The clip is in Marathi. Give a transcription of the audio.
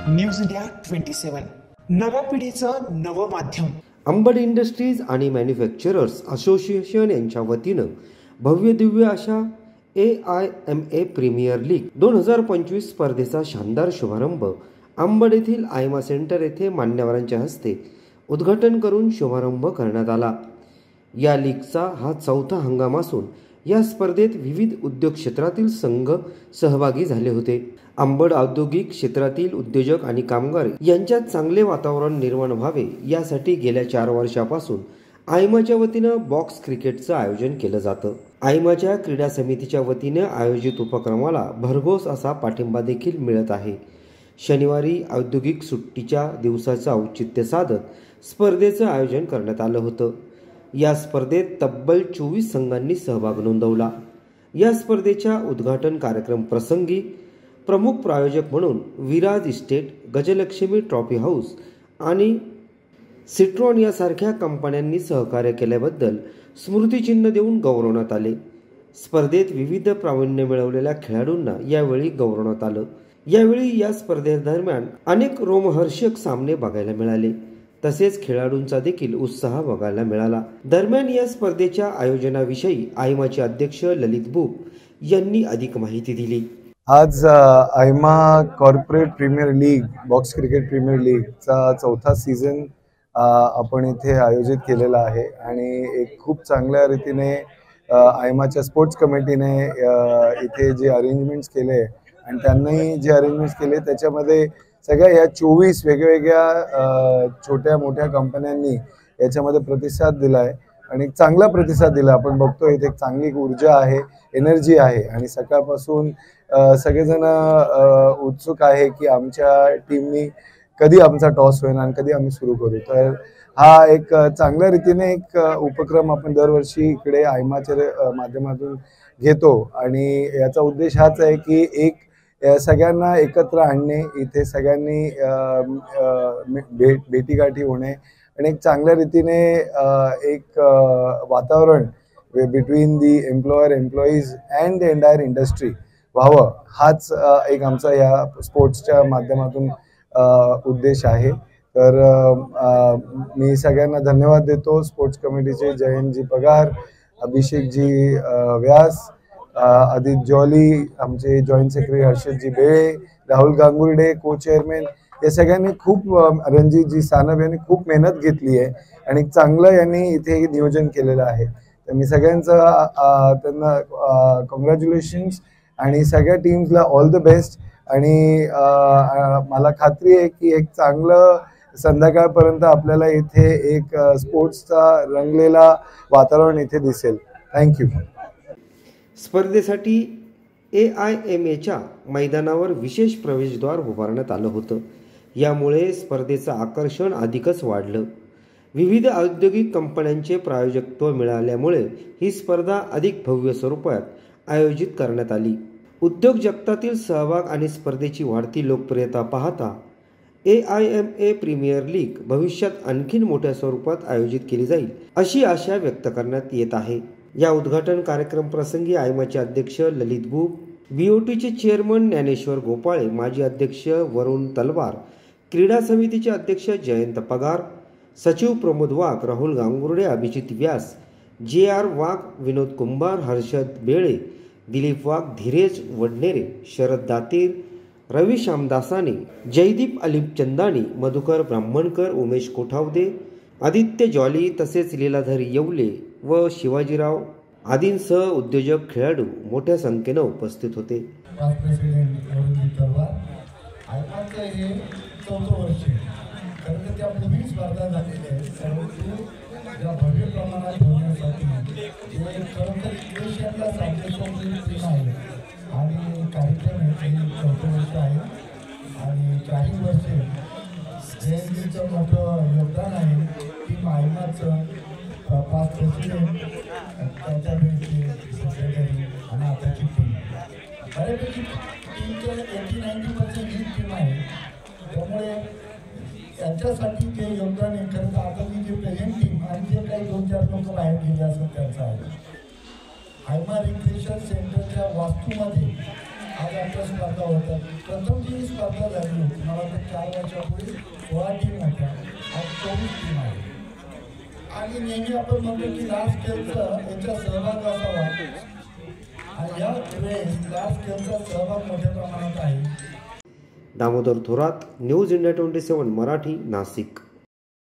न्यूज इंडिया 27 नव्या पिढीचं नवं माध्यम. अंबड इंडस्ट्रीज आणि मॅन्युफॅक्चरर्स असोसिएशन यांच्या वतीनं भव्य दिव्य अशा AIMA प्रीमियर लीग 2025 स्पर्धेचा शानदार शुभारंभ अंबड येथील आयमा सेंटर येथे मान्यवरांच्या हस्ते उद्घाटन करून शुभारंभ करण्यात आला. या लीगचा हा चौथा हंगाम असून या स्पर्धेत विविध उद्योग क्षेत्रातील संघ सहभागी झाले होते. अंबड औद्योगिक क्षेत्रातील उद्योजक आणि कामगार यांच्यात चांगले वातावरण निर्माण व्हावे यासाठी गेल्या 4 वर्षापासून आयमाच्या वतीनं बॉक्स क्रिकेटचं आयोजन केलं जातं. आयमाच्या क्रीडा समितीच्या वतीने आयोजित उपक्रमाला भरघोस असा पाठिंबा देखील मिळत आहे. शनिवारी औद्योगिक सुट्टीच्या दिवसाचं औचित्य साधत स्पर्धेचं आयोजन करण्यात आलं होतं. या स्पर्धेत तब्बल 24 संघांनी सहभाग नोंदवला. या स्पर्धेच्या उद्घाटन कार्यक्रम प्रसंगी प्रमुख प्रायोजक म्हणून Viraj estate, Gajalakshmi trophy house आणि सिट्रॉन यासारख्या कंपन्यांनी सहकार्य केल्याबद्दल स्मृतिचिन्ह देऊन गौरवण्यात आले. स्पर्धेत विविध प्रावीण्य मिळवलेल्या खेळाडूंना यावेळी गौरवण्यात आलं. यावेळी या स्पर्धेदरम्यान अनेक रोमहर्षक सामने बघायला मिळाले. तसेच खेळाडूंचा देखील उत्साह बघायला मिळाला. दरम्यान या स्पर्धेच्या आयोजनाविषयी आयमाचे अध्यक्ष ललित बुब यांनी अधिक माहिती दिली. आज आयमा corporate premier league, box cricket premier लीगचा चौथा सीझन आपण इथे आयोजित केलेला आहे आणि एक खूप चांगल्या रीतीने आयमाच्या स्पोर्ट्स कमिटीने इथे जे अरेंजमेंट्स केले आणि त्यांनी जे अरेंजमेंट्स केले त्याच्यामध्ये सगळ्या या 24 वेगवेगळ्या छोट्या मोठ्या कंपन्यांनी याच्यामध्ये प्रतिसाद दिला आहे आणि चांगला प्रतिसाद दिला. आपण बघतो इथे एक चांगली ऊर्जा आहे, एनर्जी आहे आणि सकाळपासून सगळेजण उत्सुक आहे की आमच्या टीमनी कधी आमचा टॉस होईल आणि कधी आम्ही सुरू करू. तर हा एक चांगल्या रीतीने एक उपक्रम आपण दरवर्षी इकडे आयमाच्या माध्यमातून घेतो आणि याचा उद्देश हाच आहे की एक सगळ्यांना एकत्र आणणे, इथे सगळ्यांनी भेटीगाठी होणे आणि एक चांगल्या रीतीने एक वातावरण between the employer, employees and the entire industry व्हावं, हाच एक आमचा या स्पोर्ट्सच्या माध्यमातून उद्देश आहे. तर मी सगळ्यांना धन्यवाद देतो. स्पोर्ट्स कमिटीचे जयंतजी पगार, अभिषेकजी व्यास, आदित्य जॉली, आमचे जॉईंट सेक्रेटरी हर्षदजी बेळे, राहुल गांगुर्डे को चेअरमॅन, या सगळ्यांनी खूप, रणजितजी सानप यांनी खूप मेहनत घेतली आहे आणि चांगलं यांनी इथे नियोजन केलेलं आहे. तर मी सगळ्यांचं त्यांना कॉंग्रॅच्युलेशन्स आणि सगळ्या टीम्सला ऑल द बेस्ट आणि मला खात्री आहे की एक चांगलं संध्याकाळपर्यंत आपल्याला इथे एक स्पोर्ट्सचा रंगलेला वातावरण इथे दिसेल. थँक्यू. स्पर्धेसाठी AIMAच्या मैदानावर विशेष प्रवेशद्वार उभारण्यात आलं होतं. यामुळे स्पर्धेचं आकर्षण अधिकच वाढलं. विविध औद्योगिक कंपन्यांचे प्रायोजकत्व मिळाल्यामुळे ही स्पर्धा अधिक भव्य स्वरूपात आयोजित करण्यात आली. उद्योग जगतातील सहभाग आणि स्पर्धेची वाढती लोकप्रियता पाहता AIMA प्रीमियर लीग भविष्यात आणखीन मोठ्या स्वरूपात आयोजित केली जाईल अशी आशा व्यक्त करण्यात येत आहे. या उद्घाटन कार्यक्रम प्रसंगी आयमाचे अध्यक्ष ललित बुब, BOTचे चेअरमन ज्ञानेश्वर गोपाळे, माजी अध्यक्ष वरुण तलवार, क्रीडा समितीचे अध्यक्ष जयंत पगार, सचिव प्रमोद वाघ, राहुल गांगुर्डे, अभिजित व्यास, JR वाघ, विनोद कुंभार, हर्षद बेळे, दिलीप वाघ, धीरेज वडनेरे, शरद दातीर, रवी श्यामदासाने, जयदीप अलिप चंदानी, मधुकर ब्राह्मणकर, उमेश कोठावदे, आदित्य जॉली तसेच लीलाधर येवले व शिवाजीराव आदींसह उद्योजक, खेळाडू मोठ्या संख्येनं उपस्थित होते. आणि कार्यक्रम आहे आणि काही वर्षे जयंतीचं मोठं योगदान आहे. टीम आयमाचं 5 प्रेसिडेंट, त्यांच्या वेळची सेक्रेटरी आणि आताची टीम बऱ्यापैकी टीमचं 80-90% ही टीम आहे. त्यामुळे त्यांच्यासाठी जे योगदान आहे खरं तर आता मी जे प्रेझेंट टीम आणि जे काही 2-4 लोक बाहेर गेले असं त्यांचं आहे. आयमा रिक्रिएशन सेंटरच्या वास्तूमध्ये आज आमच्या स्पर्धा होतात. प्रथम जी स्पर्धा झाली होती मला वाटतं 4 वर्षापूर्वी 16 टीम होत्या, आज 24 टीम आहे. आणि नेहमी आपण म्हणतो की लार्ज स्केलचा याचा सहभाग असावा आणि या वेळेस लार्ज स्केलचा सहभाग मोठ्या प्रमाणात आहे. Damodar Thorat, news India 27 Marathi, Nashik.